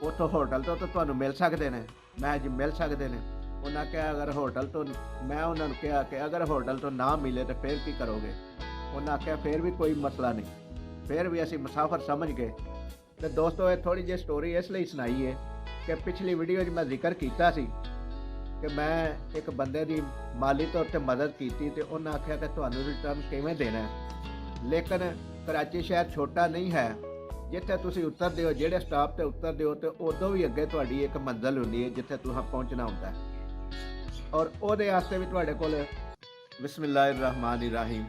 ਉੱਥੋਂ ਹੋਟਲ ਤੋਂ ਤਾਂ ਤੁਹਾਨੂੰ ਮਿਲ ਸਕਦੇ ਨੇ। ਮੈਂ ਜੀ ਮਿਲ ਸਕਦੇ ਨੇ। ਉਹਨਾਂ ਕਿਹਾ ਅਗਰ ਹੋਟਲ ਤੋਂ, ਮੈਂ ਉਹਨਾਂ ਨੂੰ ਕਿਹਾ ਕਿ ਅਗਰ ਹੋਟਲ ਤੋਂ ਨਾ ਮਿਲੇ ਤਾਂ ਫਿਰ ਕੀ ਕਰੋਗੇ? ਉਹਨਾਂ ਆਖਿਆ ਫਿਰ ਵੀ ਕੋਈ ਮਸਲਾ ਨਹੀਂ, ਫਿਰ ਵੀ ਅਸੀਂ ਮੁਸਾਫਰ ਸਮਝ ਗਏ। ਤੇ ਦੋਸਤੋ, ਇਹ ਥੋੜ੍ਹੀ ਜਿਹੀ ਸਟੋਰੀ ਇਸ ਲਈ ਸੁਣਾਈ ਹੈ ਕਿ ਪਿਛਲੀ ਵੀਡੀਓ 'ਚ ਮੈਂ ਜ਼ਿਕਰ ਕੀਤਾ ਸੀ ਕਿ ਮੈਂ ਇੱਕ ਬੰਦੇ ਦੀ ਮਾਲੀ ਤੌਰ 'ਤੇ ਮਦਦ ਕੀਤੀ ਤੇ ਉਹਨਾਂ ਆਖਿਆ ਕਿ ਤੁਹਾਨੂੰ ਰਿਟਰਨ ਕਿਵੇਂ ਦੇਣਾ ਹੈ। ਲੇਕਿਨ ਕਰਾਚੀ ਸ਼ਹਿਰ ਛੋਟਾ ਨਹੀਂ ਹੈ। ਜਿੱਥੇ ਤੁਸੀਂ ਉਤਰਦੇ ਹੋ, ਜਿਹੜੇ ਸਟਾਪ 'ਤੇ ਉਤਰਦੇ ਹੋ, ਤੇ ਉਦੋਂ ਵੀ ਅੱਗੇ ਤੁਹਾਡੀ ਇੱਕ ਮੰਜ਼ਿਲ ਹੁੰਦੀ ਹੈ ਜਿੱਥੇ ਤੁਸੀਂ ਪਹੁੰਚਣਾ ਹੁੰਦਾ ਹੈ। ਔਰ ਉਹਦੇ ਵਾਸਤੇ ਵੀ ਤੁਹਾਡੇ ਕੋਲ ਬਿਸਮਿल्लाहिर्रहमानिर्रहीम।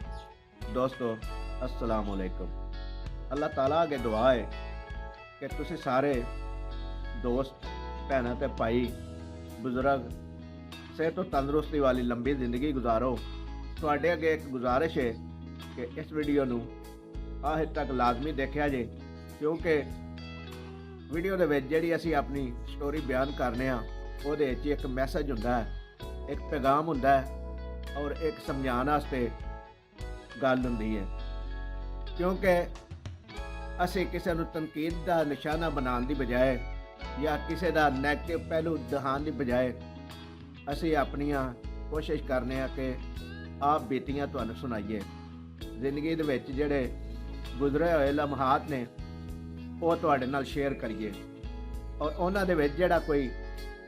ਦੋਸਤੋ, अस्सलाम वालेकुम। ਅੱਲਾਹ ਤਾਲਾ ਅੱਗੇ ਦੁਆ ਹੈ ਕਿ ਤੁਸੀਂ ਸਾਰੇ ਦੋਸਤ, ਭੈਣਾਂ ਤੇ ਭਾਈ, ਬਜ਼ੁਰਗ ਸਿਹਤ ਤੇ ਤੰਦਰੁਸਤੀ ਵਾਲੀ ਲੰਬੀ ਜ਼ਿੰਦਗੀ ਗੁਜ਼ਾਰੋ। ਤੁਹਾਡੇ ਅੱਗੇ ਇੱਕ ਗੁਜ਼ਾਰਿਸ਼ ਹੈ ਕਿ ਇਸ ਵੀਡੀਓ ਨੂੰ ਆਖਿਰ ਤੱਕ ਲਾਜ਼ਮੀ ਦੇਖਿਆ ਜੇ, ਕਿਉਂਕਿ ਵੀਡੀਓ ਦੇ ਵਿੱਚ ਜਿਹੜੀ ਅਸੀਂ ਆਪਣੀ ਸਟੋਰੀ ਬਿਆਨ ਕਰਨੇ ਆ ਉਹਦੇ ਵਿੱਚ ਇੱਕ ਮੈਸੇਜ ਹੁੰਦਾ ਹੈ, ਇੱਕ ਪੈਗਾਮ ਹੁੰਦਾ ਹੈ ਔਰ ਇੱਕ ਸਮਝਾਉਣ ਵਾਸਤੇ ਗੱਲ ਹੁੰਦੀ ਹੈ। ਕਿਉਂਕਿ ਅਸੀਂ ਕਿਸੇ ਨੂੰ ਤਨਕੀਦ ਦਾ ਨਿਸ਼ਾਨਾ ਬਣਾਉਣ ਦੀ ਬਜਾਏ ਜਾਂ ਕਿਸੇ ਦਾ ਨੈਗੇਟਿਵ ਪਹਿਲੂ ਦਿਖਾਉਣ ਦੀ ਬਜਾਏ ਅਸੀਂ ਆਪਣੀਆਂ ਕੋਸ਼ਿਸ਼ ਕਰਨੇ ਆ ਕਿ ਆਪ ਬੀਤੀਆਂ ਤੁਹਾਨੂੰ ਸੁਣਾਈਏ। ਜ਼ਿੰਦਗੀ ਦੇ ਵਿੱਚ ਜਿਹੜੇ ਗੁਜ਼ਰੇ ਹੋਏ ਲਮਹਾਤ ਨੇ ਉਹ ਤੁਹਾਡੇ ਨਾਲ ਸ਼ੇਅਰ ਕਰੀਏ ਔਰ ਉਹਨਾਂ ਦੇ ਵਿੱਚ ਜਿਹੜਾ ਕੋਈ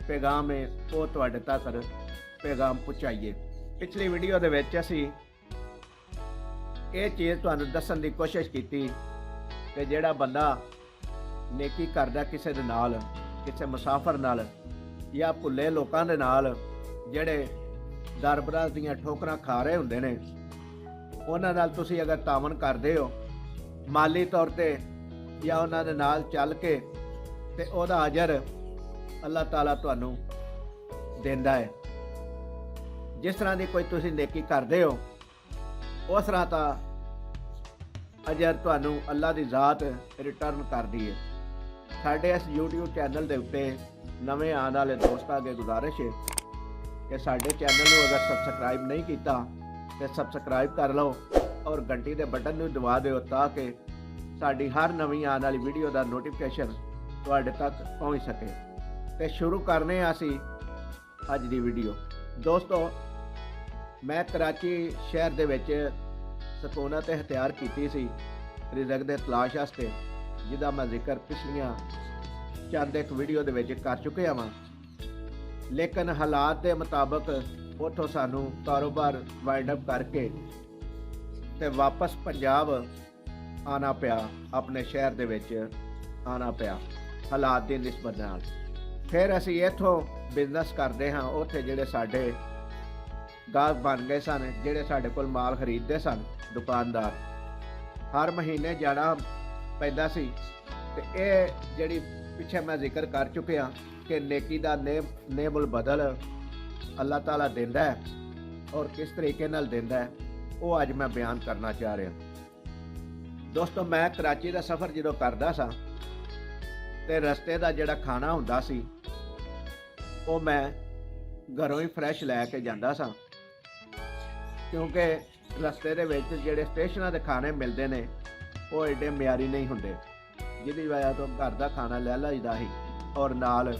ਪੈਗਾਮ ਹੈ ਉਹ ਤੁਹਾਡੇ ਤੱਕ ਪੈਗਾਮ ਪਹੁੰਚਾਈਏ। ਪਿਛਲੀ ਵੀਡੀਓ ਦੇ ਵਿੱਚ ਅਸੀਂ ਇਹ ਚੀਜ਼ ਤੁਹਾਨੂੰ ਦੱਸਣ ਦੀ ਕੋਸ਼ਿਸ਼ ਕੀਤੀ ਕਿ ਜਿਹੜਾ ਬੰਦਾ ਨੇਕੀ ਕਰਦਾ ਕਿਸੇ ਦੇ ਨਾਲ, ਕਿਸੇ ਮੁਸਾਫਰ ਨਾਲ ਜਾਂ ਭੁੱਲੇ ਲੋਕਾਂ ਦੇ ਨਾਲ ਜਿਹੜੇ ਦਰਬਰਾਂ ਦੀਆਂ ਠੋਕਰਾਂ ਖਾ ਰਹੇ ਹੁੰਦੇ ਨੇ, ਉਹਨਾਂ ਨਾਲ ਤੁਸੀਂ ਅਗਰ ਤਾਮਨ ਕਰਦੇ ਹੋ ਮਾਲੀ ਤੌਰ 'ਤੇ ਜਾਂ ਉਹਨਾਂ ਦੇ ਨਾਲ ਚੱਲ ਕੇ, ਤੇ ਉਹਦਾ ਅਜਰ ਅੱਲਾਹ ਤਾਲਾ ਤੁਹਾਨੂੰ ਦਿੰਦਾ ਹੈ। ਜਿਸ ਤਰ੍ਹਾਂ ਦੀ ਕੋਈ ਤੁਸੀਂ ਨੇਕੀ ਕਰਦੇ ਹੋ ਉਸ ਤਰ੍ਹਾਂ ਤਾਂ ਅਜਰ ਤੁਹਾਨੂੰ ਅੱਲਾਹ ਦੀ ਜ਼ਾਤ ਰਿਟਰਨ ਕਰਦੀ ਹੈ। ਸਾਡੇ ਇਸ YouTube ਚੈਨਲ ਦੇ ਉੱਤੇ ਨਵੇਂ ਆਉਣ ਵਾਲੇ ਦੋਸਤਾਂ ਅੱਗੇ ਗੁਜ਼ਾਰਿਸ਼ ਹੈ ਕਿ ਸਾਡੇ ਚੈਨਲ ਨੂੰ ਅਗਰ ਸਬਸਕ੍ਰਾਈਬ ਨਹੀਂ ਕੀਤਾ ਤੇ ਸਬਸਕ੍ਰਾਈਬ ਕਰ ਲਓ ਔਰ ਘੰਟੀ ਦੇ ਬਟਨ ਨੂੰ ਦਬਾ ਦਿਓ ਤਾਂ ਕਿ ਸਾਡੀ ਹਰ ਨਵੀਂ ਆਉਣ ਵਾਲੀ ਵੀਡੀਓ ਦਾ ਨੋਟੀਫਿਕੇਸ਼ਨ ਤੁਹਾਡੇ ਤੱਕ ਪਹੁੰਚ ਸਕੇ। ਤੇ ਸ਼ੁਰੂ ਕਰਨੇ ਆ ਅਸੀਂ ਅੱਜ ਦੀ ਵੀਡੀਓ। ਦੋਸਤੋ, ਮੈਂ ਕਰਾਚੀ ਸ਼ਹਿਰ ਦੇ ਵਿੱਚ ਸਕੂਨਤ ਇਖਤਿਆਰ ਕੀਤੀ ਸੀ ਰਿਜ਼ਕ ਦੇ ਤਲਾਸ਼ ਵਾਸਤੇ, ਜਿਹਦਾ ਮੈਂ ਜ਼ਿਕਰ ਪਿਛਲੀਆਂ ਚੰਦ ਇੱਕ ਵੀਡੀਓ ਦੇ ਵਿੱਚ ਕਰ ਚੁੱਕਿਆ ਵਾਂ। ਲੇਕਿਨ ਹਾਲਾਤ ਦੇ ਮੁਤਾਬਕ ਉੱਥੋਂ ਸਾਨੂੰ ਕਾਰੋਬਾਰ ਵਾਈਂਡ ਅਪ ਕਰਕੇ ਤੇ ਵਾਪਸ ਪੰਜਾਬ ਆਉਣਾ ਪਿਆ, ਆਪਣੇ ਸ਼ਹਿਰ ਦੇ ਵਿੱਚ ਆਉਣਾ ਪਿਆ ਹਾਲਾਤ ਦੀ ਨਿਸਬਤ ਨਾਲ। ਫਿਰ ਅਸੀਂ ਇੱਥੋਂ ਬਿਜ਼ਨਸ ਕਰਦੇ ਹਾਂ, ਉੱਥੇ ਜਿਹੜੇ ਸਾਡੇ ਗਾਹਕ ਬਣ ਗਏ ਸਨ, ਜਿਹੜੇ ਸਾਡੇ ਕੋਲ ਮਾਲ ਖਰੀਦਦੇ ਸਨ, ਦੁਕਾਨਦਾਰ, ਹਰ ਮਹੀਨੇ ਜਾਣਾ ਪੈਂਦਾ ਸੀ। ਤੇ ਇਹ ਜਿਹੜੀ ਪਿੱਛੇ ਮੈਂ ਜ਼ਿਕਰ ਕਰ ਚੁੱਕਿਆ ਕਿ ਨੇਕੀ ਦਾ ਨੇਮੁਲ ਬਦਲ ਅੱਲਾਹ ਤਾਲਾ ਦਿੰਦਾ ਹੈ ਔਰ ਕਿਸ ਤਰੀਕੇ ਨਾਲ ਦਿੰਦਾ ਹੈ ਉਹ ਅੱਜ ਮੈਂ ਬਿਆਨ ਕਰਨਾ ਚਾਹ ਰਿਹਾ। ਦੋਸਤੋ, ਮੈਂ ਕਰਾਚੀ ਦਾ ਸਫ਼ਰ ਜਦੋਂ ਕਰਦਾ ਸਾਂ ਤੇ ਰਸਤੇ ਦਾ ਜਿਹੜਾ ਖਾਣਾ ਹੁੰਦਾ ਸੀ ਉਹ ਮੈਂ ਘਰੋਂ ਹੀ ਫਰੈਸ਼ ਲੈ ਕੇ ਜਾਂਦਾ ਸਾਂ, ਕਿਉਂਕਿ ਰਸਤੇ ਦੇ ਵਿੱਚ ਜਿਹੜੇ ਸਟੇਸ਼ਨਾਂ ਦੇ ਖਾਣੇ ਮਿਲਦੇ ਨੇ ਉਹ ਏਡੇ ਮਿਆਰੀ ਨਹੀਂ ਹੁੰਦੇ, ਜਿਹਦੀ ਵਜ੍ਹਾ ਤੋਂ ਘਰ ਦਾ ਖਾਣਾ ਲੈ ਲਈਦਾ ਸੀ। ਔਰ ਨਾਲ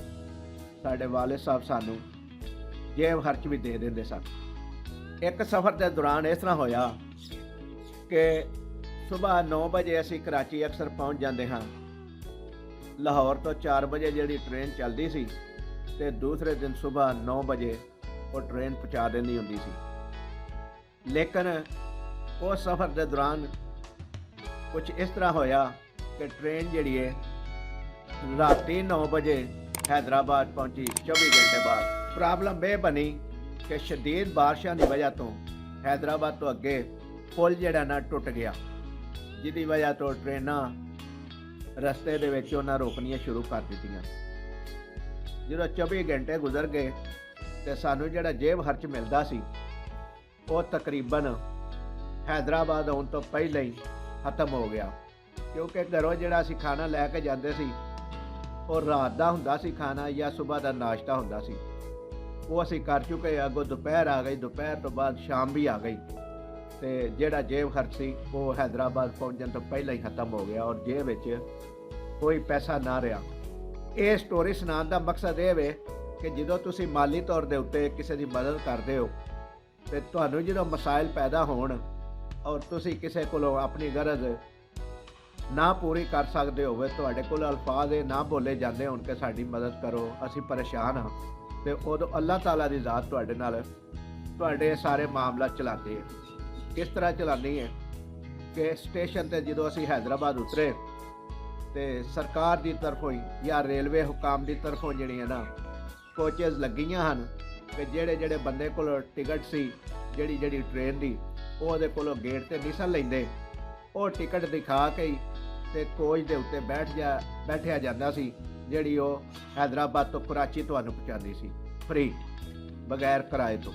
ਸਾਡੇ ਵਾਲਿਦ ਸਾਹਿਬ ਸਾਨੂੰ ਜੇਬ ਖਰਚ ਵੀ ਦੇ ਦਿੰਦੇ ਸਨ। ਇੱਕ ਸਫ਼ਰ ਦੇ ਦੌਰਾਨ ਇਸ ਤਰ੍ਹਾਂ ਹੋਇਆ ਕਿ ਸਵੇਰ 9 ਵਜੇ ਅਸੀਂ ਕਰਾਚੀ ਅਕਸਰ ਪਹੁੰਚ ਜਾਂਦੇ ਹਾਂ। ਲਾਹੌਰ ਤੋਂ 4 ਵਜੇ ਜਿਹੜੀ ਟ੍ਰੇਨ ਚੱਲਦੀ ਸੀ ਤੇ ਦੂਸਰੇ ਦਿਨ ਸਵੇਰ 9 ਵਜੇ ਉਹ ਟ੍ਰੇਨ ਪਹੁੰਚਾ ਦਿੰਦੀ ਹੁੰਦੀ ਸੀ। ਲੇਕਿਨ ਉਸ ਸਫ਼ਰ ਦੇ ਦੌਰਾਨ ਕੁਝ ਇਸ ਤਰ੍ਹਾਂ ਹੋਇਆ ਕਿ ਟ੍ਰੇਨ ਜਿਹੜੀ ਹੈ ਰਾਤੀ 9 ਵਜੇ हैदराबाद पहुंची 24 घंटे बाद। प्रॉब्लम ये बनी कि शदीद बारिशों की वजह तो हैदराबाद तो अगे पुल जड़ा ना टुट गया, जिसकी वजह तो ट्रेना रस्ते दे विच उन्हां रोकनियां शुरू कर दित्तियां। जो 24 घंटे गुजर गए तो सानू जड़ा जेब खर्च मिलता सी वो तकरीबन हैदराबाद आउण तो पहले ही खत्म हो गया, क्योंकि घरों जड़ा असीं खाना लैके जाते सी और रात का हुंदा सी खाना या सुबह का नाश्ता हुंदा सी, वो असीं कर चुके। अगों दोपहर आ गई, दोपहर तो बाद शाम भी आ गई, तो जिहड़ा जेब खर्च सी वो हैदराबाद पहुंचने तो पहले ही खत्म हो गया और जेब विच कोई पैसा ना रहा। ਇਹ ਸਟੋਰੀ ਸੁਣਾਉਣ ਦਾ ਮਕਸਦ ਇਹ ਵੇ ਕਿ ਜਦੋਂ ਤੁਸੀਂ ਮਾਲੀ ਤੌਰ ਦੇ ਉੱਤੇ ਕਿਸੇ ਦੀ ਮਦਦ ਕਰਦੇ ਹੋ ਤੇ ਤੁਹਾਨੂੰ ਜਦੋਂ ਮਸਾਇਲ ਪੈਦਾ ਹੋਣ ਔਰ ਤੁਸੀਂ ਕਿਸੇ ਕੋਲੋਂ ਆਪਣੀ ਗਰਜ਼ ਨਾ ਪੂਰੀ ਕਰ ਸਕਦੇ ਹੋਵੇ, ਤੁਹਾਡੇ ਕੋਲ ਅਲਫਾਜ਼ ਇਹ ਨਾ ਬੋਲੇ ਜਾਂਦੇ ਹੋਣ ਕਿ ਸਾਡੀ ਮਦਦ ਕਰੋ, ਅਸੀਂ ਪਰੇਸ਼ਾਨ ਹਾਂ, ਤੇ ਉਦੋਂ ਅੱਲਾਹ ਤਾਲਾ ਦੀ ਜ਼ਾਤ ਤੁਹਾਡੇ ਨਾਲ ਤੁਹਾਡੇ ਸਾਰੇ ਮਾਮਲਾ ਚਲਾਉਂਦੀ ਹੈ। ਕਿਸ ਤਰ੍ਹਾਂ ਚਲਾਉਂਦੀ ਹੈ ਕਿ ਸਟੇਸ਼ਨ ਤੇ ਜਦੋਂ ਅਸੀਂ ਹੈਦਰਾਬਾਦ ਉਤਰੇ ਤੇ ਸਰਕਾਰ ਦੀ ਤਰਫੋਂ ਜਾਂ ਰੇਲਵੇ ਹੁਕਾਮ ਦੀ ਤਰਫੋਂ ਜਿਹੜੀਆਂ ਨਾ ਕੋਚਿਸ ਲੱਗੀਆਂ ਹਨ ਕਿ ਜਿਹੜੇ ਬੰਦੇ ਕੋਲ ਟਿਕਟ ਸੀ ਜਿਹੜੀ ਟ੍ਰੇਨ ਦੀ, ਉਹ ਉਹਦੇ ਕੋਲੋਂ ਗੇਟ ਤੇ ਨਹੀਂ ਸਨ ਲੈਂਦੇ, ਉਹ ਟਿਕਟ ਦਿਖਾ ਕੇ ਹੀ ਤੇ ਕੋਚ ਦੇ ਉੱਤੇ ਬੈਠਿਆ ਜਾਂਦਾ ਸੀ, ਜਿਹੜੀ ਉਹ ਹੈਦਰਾਬਾਦ ਤੋਂ ਕਰਾਚੀ ਤੁਹਾਨੂੰ ਪਹੁੰਚਾਉਂਦੀ ਸੀ ਫ੍ਰੀ, ਬਗੈਰ ਕਿਰਾਏ ਤੋਂ।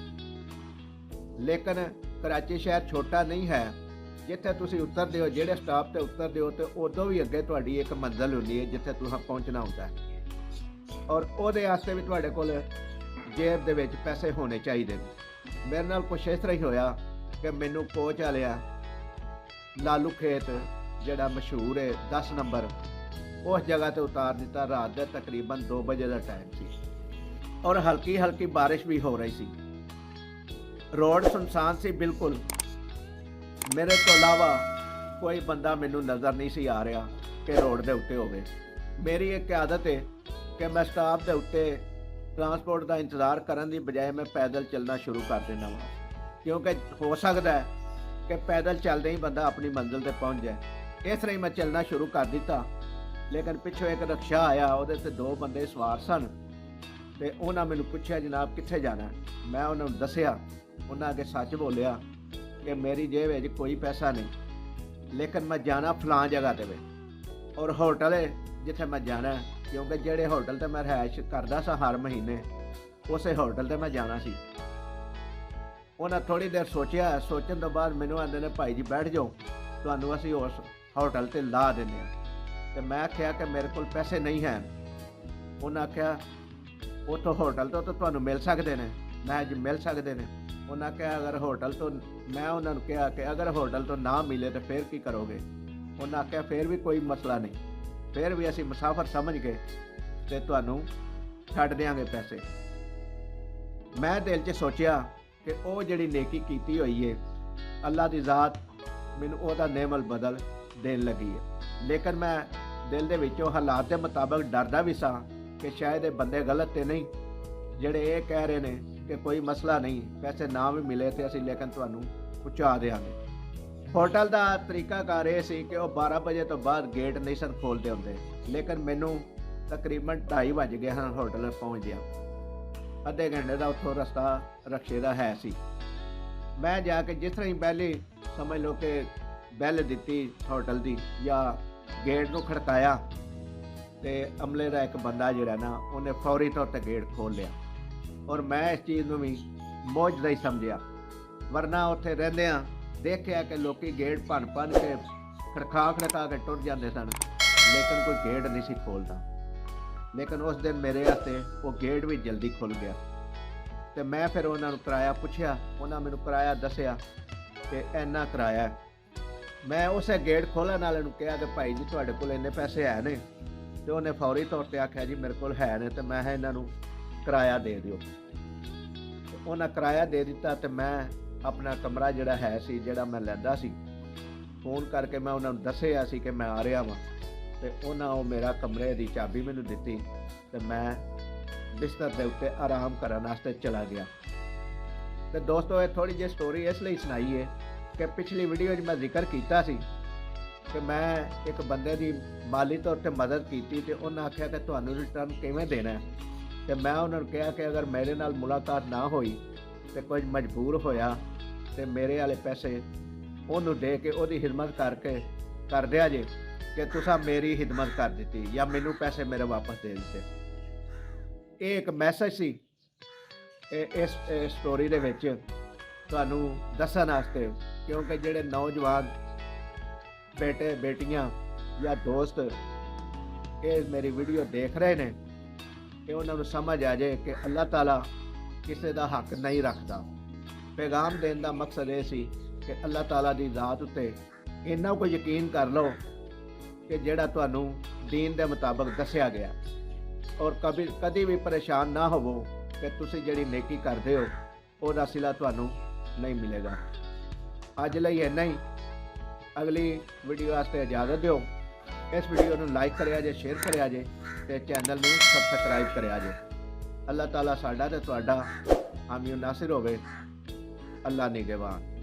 ਲੇਕਿਨ ਕਰਾਚੀ ਸ਼ਹਿਰ ਛੋਟਾ ਨਹੀਂ ਹੈ। ਜਿੱਥੇ ਤੁਸੀਂ ਉਤਰਦੇ ਹੋ, ਜਿਹੜੇ ਸਟਾਪ ਤੇ ਉਤਰਦੇ ਹੋ, ਤੇ ਉਦੋਂ ਵੀ ਅੱਗੇ ਤੁਹਾਡੀ ਇੱਕ ਮੰਜ਼ਿਲ ਹੁੰਦੀ ਹੈ ਜਿੱਥੇ ਤੁਸੀਂ ਪਹੁੰਚਣਾ ਹੁੰਦਾ ਹੈ, ਔਰ ਉਹਦੇ ਵਾਸਤੇ ਵੀ ਤੁਹਾਡੇ ਕੋਲ ਜੇਬ ਦੇ ਵਿੱਚ ਪੈਸੇ ਹੋਣੇ ਚਾਹੀਦੇ ਨੇ। ਮੇਰੇ ਨਾਲ ਕੁਛ ਇਸ ਤਰ੍ਹਾਂ ਹੀ ਹੋਇਆ ਕਿ ਮੈਨੂੰ ਕੋਚ ਵਾਲਿਆ ਲਾਲੂ ਖੇਤ ਜਿਹੜਾ ਮਸ਼ਹੂਰ ਹੈ 10 ਨੰਬਰ, ਉਸ ਜਗ੍ਹਾ ਤੇ ਉਤਾਰ ਦਿੱਤਾ। ਰਾਤ ਦੇ ਤਕਰੀਬਨ 2 ਵਜੇ ਦਾ ਟਾਈਮ ਸੀ ਔਰ ਹਲਕੀ ਬਾਰਿਸ਼ ਵੀ ਹੋ ਰਹੀ ਸੀ। ਰੋਡ ਸੁਨਸਾਨ ਸੀ ਬਿਲਕੁਲ। ਮੇਰੇ ਤੋਂ ਇਲਾਵਾ ਕੋਈ ਬੰਦਾ ਮੈਨੂੰ ਨਜ਼ਰ ਨਹੀਂ ਸੀ ਆ ਰਿਹਾ ਕਿ ਰੋਡ ਦੇ ਉੱਤੇ ਹੋਵੇ। ਮੇਰੀ ਇੱਕ ਆਦਤ ਹੈ ਕਿ ਮੈਂ ਸਟਾਪ ਦੇ ਉੱਤੇ ਟਰਾਂਸਪੋਰਟ ਦਾ ਇੰਤਜ਼ਾਰ ਕਰਨ ਦੀ ਬਜਾਏ ਮੈਂ ਪੈਦਲ ਚੱਲਣਾ ਸ਼ੁਰੂ ਕਰ ਦਿੰਦਾ ਹਾਂ, ਕਿਉਂਕਿ ਹੋ ਸਕਦਾ ਹੈ ਕਿ ਪੈਦਲ ਚੱਲਦੇ ਹੀ ਬੰਦਾ ਆਪਣੀ ਮੰਜ਼ਿਲ ਤੇ ਪਹੁੰਚ ਜਾਏ। ਇਸ ਤਰ੍ਹਾਂ ਹੀ ਮੈਂ ਚੱਲਣਾ ਸ਼ੁਰੂ ਕਰ ਦਿੱਤਾ। ਲੇਕਿਨ ਪਿੱਛੋਂ ਇੱਕ ਰਕਸ਼ਾ ਆਇਆ, ਉਹਦੇ ਤੇ 2 ਬੰਦੇ ਸਵਾਰ ਸਨ ਤੇ ਉਹਨਾਂ ਮੈਨੂੰ ਪੁੱਛਿਆ ਜਨਾਬ ਕਿੱਥੇ ਜਾਣਾ। ਮੈਂ ਉਹਨਾਂ ਨੂੰ ਦੱਸਿਆ। ਉਹਨਾਂ ਅੱਗੇ ਸੱਚ ਬੋਲਿਆ ਕਿ ਮੇਰੀ ਜੇਬ ਵਿੱਚ ਕੋਈ ਪੈਸਾ ਨਹੀਂ, ਲੇਕਿਨ ਮੈਂ ਜਾਣਾ ਫਲਾਂ ਜਗ੍ਹਾ ਤੇ ਵੇ, ਔਰ ਹੋਟਲ ਹੈ ਜਿੱਥੇ ਮੈਂ ਜਾਣਾ, ਕਿਉਂਕਿ ਜਿਹੜੇ ਹੋਟਲ ਤੇ ਮੈਂ ਰਿਹਾਇਸ਼ ਕਰਦਾ ਸਾਂ ਹਰ ਮਹੀਨੇ, ਉਸੇ ਹੋਟਲ ਤੇ ਮੈਂ ਜਾਣਾ ਸੀ। ਉਹਨਾਂ ਥੋੜ੍ਹੀ ਦੇਰ ਸੋਚਿਆ। ਸੋਚਣ ਤੋਂ ਬਾਅਦ ਮੈਨੂੰ ਆਂਦੇ ਨੇ ਭਾਈ ਜੀ ਬੈਠ ਜਾਓ, ਤੁਹਾਨੂੰ ਅਸੀਂ ਉਸ ਹੋਟਲ ਤੇ ਲਾ ਦਿੰਦੇ ਹਾਂ। ਤੇ ਮੈਂ ਆਖਿਆ ਕਿ ਮੇਰੇ ਕੋਲ ਪੈਸੇ ਨਹੀਂ ਹਨ। ਉਹਨਾਂ ਆਖਿਆ ਉੱਥੋਂ ਹੋਟਲ ਤੋਂ ਤੁਹਾਨੂੰ ਮਿਲ ਸਕਦੇ ਨੇ। ਮੈਂ ਜੀ ਮਿਲ ਸਕਦੇ ਨੇ। ਉਹਨਾਂ ਕਿਹਾ ਅਗਰ ਹੋਟਲ ਤੋਂ, ਮੈਂ ਉਹਨਾਂ ਨੂੰ ਕਿਹਾ ਕਿ ਅਗਰ ਹੋਟਲ ਤੋਂ ਨਾ ਮਿਲੇ ਤਾਂ ਫਿਰ ਕੀ ਕਰੋਗੇ। ਉਹਨਾਂ ਆਖਿਆ ਫਿਰ ਵੀ ਕੋਈ ਮਸਲਾ ਨਹੀਂ, ਫਿਰ ਵੀ ਅਸੀਂ ਮੁਸਾਫਰ ਸਮਝ ਕੇ ਤੇ ਤੁਹਾਨੂੰ ਛੱਡ ਦਿਆਂਗੇ ਪੈਸੇ। ਮੈਂ ਦਿਲ 'ਚ ਸੋਚਿਆ ਕਿ ਉਹ ਜਿਹੜੀ ਨੇਕੀ ਕੀਤੀ ਹੋਈ ਹੈ, ਅੱਲਾ ਦੀ ਜ਼ਾਤ ਮੈਨੂੰ ਉਹਦਾ ਨੇਮਲ ਬਦਲ ਦੇਣ ਲੱਗੀ ਹੈ। ਲੇਕਿਨ ਮੈਂ ਦਿਲ ਦੇ ਵਿੱਚੋਂ ਹਾਲਾਤ ਦੇ ਮੁਤਾਬਕ ਡਰਦਾ ਵੀ ਸਾਂ ਕਿ ਸ਼ਾਇਦ ਇਹ ਬੰਦੇ ਗਲਤ ਤੇ ਨਹੀਂ, ਜਿਹੜੇ ਇਹ ਕਹਿ ਰਹੇ ਨੇ ਕਿ ਕੋਈ ਮਸਲਾ ਨਹੀਂ, ਪੈਸੇ ਨਾ ਵੀ ਮਿਲੇ ਤੇ ਅਸੀਂ ਲੇਕਿਨ ਤੁਹਾਨੂੰ ਪਹੁੰਚਾ ਦੇਵਾਂਗੇ। ਹੋਟਲ ਦਾ ਤਰੀਕਾਕਾਰ ਇਹ ਸੀ ਕਿ ਉਹ 12 ਵਜੇ ਤੋਂ ਬਾਅਦ ਗੇਟ ਨਹੀਂ ਸਨ ਖੋਲ੍ਹਦੇ ਹੁੰਦੇ, ਲੇਕਿਨ ਮੈਨੂੰ ਤਕਰੀਬਨ 2:30 ਵੱਜ ਗਏ ਹਨ ਹੋਟਲ ਪਹੁੰਚਦਿਆਂ। ਅੱਧੇ ਘੰਟੇ ਦਾ ਉੱਥੋਂ ਰਸਤਾ ਰਕਸ਼ੇ ਦਾ ਹੈ ਸੀ। ਮੈਂ ਜਾ ਕੇ ਜਿਸ ਤਰ੍ਹਾਂ ਹੀ ਪਹਿਲੇ ਸਮਝ ਲਓ ਕਿ ਬੈਲ ਦਿੱਤੀ ਹੋਟਲ ਦੀ ਜਾਂ ਗੇਟ ਨੂੰ ਖੜਕਾਇਆ, ਤੇ ਅਮਲੇ ਦਾ ਇੱਕ ਬੰਦਾ ਜਿਹੜਾ ਨਾ, ਉਹਨੇ ਫੌਰੀ ਤੌਰ ਤੇ ਗੇਟ ਖੋਲ੍ਹ ਲਿਆ। ਔਰ ਮੈਂ ਇਸ ਚੀਜ਼ ਨੂੰ ਵੀ ਮੌਜਦਾ ਹੀ ਸਮਝਿਆ, ਵਰਨਾ ਉੱਥੇ ਰਹਿੰਦਿਆਂ ਦੇਖਿਆ ਕਿ ਲੋਕੀ ਗੇਟ ਭੰਨ ਕੇ ਖੜਕਾ ਕੇ ਟੁੱਟ ਜਾਂਦੇ ਸਨ, ਲੇਕਿਨ ਕੋਈ ਗੇਟ ਨਹੀਂ ਸੀ ਖੋਲ੍ਹਦਾ। ਲੇਕਿਨ ਉਸ ਦਿਨ ਮੇਰੇ ਵਾਸਤੇ ਉਹ ਗੇਟ ਵੀ ਜਲਦੀ ਖੁੱਲ੍ਹ ਗਿਆ। ਤੇ ਮੈਂ ਫਿਰ ਉਹਨਾਂ ਨੂੰ ਕਿਰਾਇਆ ਪੁੱਛਿਆ। ਉਹਨਾਂ ਮੈਨੂੰ ਕਿਰਾਇਆ ਦੱਸਿਆ ਕਿ ਇੰਨਾ ਕਿਰਾਇਆ। ਮੈਂ ਉਸੇ ਗੇਟ ਖੋਲ੍ਹਣ ਵਾਲੇ ਨੂੰ ਕਿਹਾ ਕਿ ਭਾਈ ਜੀ ਤੁਹਾਡੇ ਕੋਲ ਇੰਨੇ ਪੈਸੇ ਹੈ ਨੇ? ਤੇ ਉਹਨੇ ਫੌਰੀ ਤੌਰ ਤੇ ਆਖਿਆ ਜੀ ਮੇਰੇ ਕੋਲ ਹੈ ਨੇ, ਤੇ ਮੈਂ ਇਹਨਾਂ ਨੂੰ ਕਿਰਾਇਆ ਦੇ ਦਿਓ। ਉਹਨਾਂ ਕਿਰਾਇਆ ਦੇ ਦਿੱਤਾ ਤੇ ਮੈਂ ਆਪਣਾ ਕਮਰਾ ਜਿਹੜਾ ਹੈ ਸੀ, ਜਿਹੜਾ ਮੈਂ ਲੈਂਦਾ ਸੀ, ਫੋਨ ਕਰਕੇ ਮੈਂ ਉਹਨਾਂ ਨੂੰ ਦੱਸਿਆ ਸੀ ਕਿ ਮੈਂ ਆ ਰਿਹਾ ਵਾਂ, ਤੇ ਉਹਨਾਂ ਉਹ ਮੇਰਾ ਕਮਰੇ ਦੀ ਚਾਬੀ ਮੈਨੂੰ ਦਿੱਤੀ ਤੇ ਮੈਂ ਬਿਸਤਰ ਦੇ ਉੱਤੇ ਆਰਾਮ ਕਰਨ ਵਾਸਤੇ ਚਲਾ ਗਿਆ। ਤੇ ਦੋਸਤੋ, ਇਹ ਥੋੜ੍ਹੀ ਜਿਹੀ ਸਟੋਰੀ ਇਸ ਲਈ ਸੁਣਾਈ ਹੈ ਕਿ ਪਿਛਲੀ ਵੀਡੀਓ 'ਚ ਮੈਂ ਜ਼ਿਕਰ ਕੀਤਾ ਸੀ ਕਿ ਮੈਂ ਇੱਕ ਬੰਦੇ ਦੀ ਮਾਲੀ ਤੌਰ ਤੇ ਮਦਦ ਕੀਤੀ ਤੇ ਉਹਨਾਂ ਆਖਿਆ ਕਿ ਤੁਹਾਨੂੰ ਰਿਟਰਨ ਕਿਵੇਂ ਦੇਣਾ ਹੈ। ਤੇ ਮੈਂ ਉਹਨਾਂ ਨੂੰ ਕਿਹਾ ਕਿ ਅਗਰ ਮੇਰੇ ਨਾਲ ਮੁਲਾਕਾਤ ਨਾ ਹੋਈ ਤੇ ਕੁਝ ਮਜਬੂਰ ਹੋਇਆ ਤੇ ਮੇਰੇ ਵਾਲੇ ਪੈਸੇ ਉਹਨੂੰ ਦੇ ਕੇ ਉਹਦੀ ਖਿਦਮਤ ਕਰ ਦਿਆ ਜੇ ਕਿ ਤੁਸੀਂ ਮੇਰੀ ਖਿਦਮਤ ਕਰ ਦਿੱਤੀ ਜਾਂ ਮੈਨੂੰ ਪੈਸੇ ਮੇਰੇ ਵਾਪਸ ਦੇ ਦਿੱਤੇ। ਇਹ ਇੱਕ ਮੈਸੇਜ ਸੀ ਇਸ ਸਟੋਰੀ ਦੇ ਵਿੱਚ ਤੁਹਾਨੂੰ ਦੱਸਣ ਵਾਸਤੇ, ਕਿਉਂਕਿ ਜਿਹੜੇ ਨੌਜਵਾਨ ਬੇਟੇ ਬੇਟੀਆਂ ਜਾਂ ਦੋਸਤ ਇਹ ਮੇਰੀ ਵੀਡੀਓ ਦੇਖ ਰਹੇ ਨੇ, ਕਿ ਉਹਨਾਂ ਨੂੰ ਸਮਝ ਆ ਜਾਏ ਕਿ ਅੱਲਾਹ ਤਾਲਾ ਕਿਸੇ ਦਾ ਹੱਕ ਨਹੀਂ ਰੱਖਦਾ। ਪੈਗਾਮ ਦੇਣ ਦਾ ਮਕਸਦ ਇਹ ਸੀ ਕਿ ਅੱਲਾਹ ਤਾਲਾ ਦੀ ਜ਼ਾਤ ਉੱਤੇ ਇੰਨਾ ਕੁ ਯਕੀਨ ਕਰ ਲਓ ਕਿ ਜਿਹੜਾ ਤੁਹਾਨੂੰ ਦੀਨ ਦੇ ਮੁਤਾਬਕ ਦੱਸਿਆ ਗਿਆ। ਔਰ ਕਦੀ ਵੀ ਪਰੇਸ਼ਾਨ ਨਾ ਹੋਵੋ ਕਿ ਤੁਸੀਂ ਜਿਹੜੀ ਨੇਕੀ ਕਰਦੇ ਹੋ ਉਹਦਾ ਸਿਲਾ ਤੁਹਾਨੂੰ ਨਹੀਂ ਮਿਲੇਗਾ। ਅੱਜ ਲਈ ਇੰਨਾ ਹੀ। ਅਗਲੀ ਵੀਡੀਓ ਵਾਸਤੇ ਇਜਾਜ਼ਤ ਦਿਓ। ਇਸ ਵੀਡੀਓ ਨੂੰ ਲਾਈਕ ਕਰਿਆ ਜੇ, ਸ਼ੇਅਰ ਕਰਿਆ ਜੇ ਤੇ ਚੈਨਲ ਨੂੰ ਸਬਸਕ੍ਰਾਈਬ ਕਰਿਆ ਜੇ। ਅੱਲਾਹ ਤਾਲਾ ਸਾਡਾ ਤੇ ਤੁਹਾਡਾ ਹਾਮੀ ਨਾਸਿਰ ਹੋਵੇ। ਅੱਲਾਹ ਨਿਗਹਿਬਾਨ।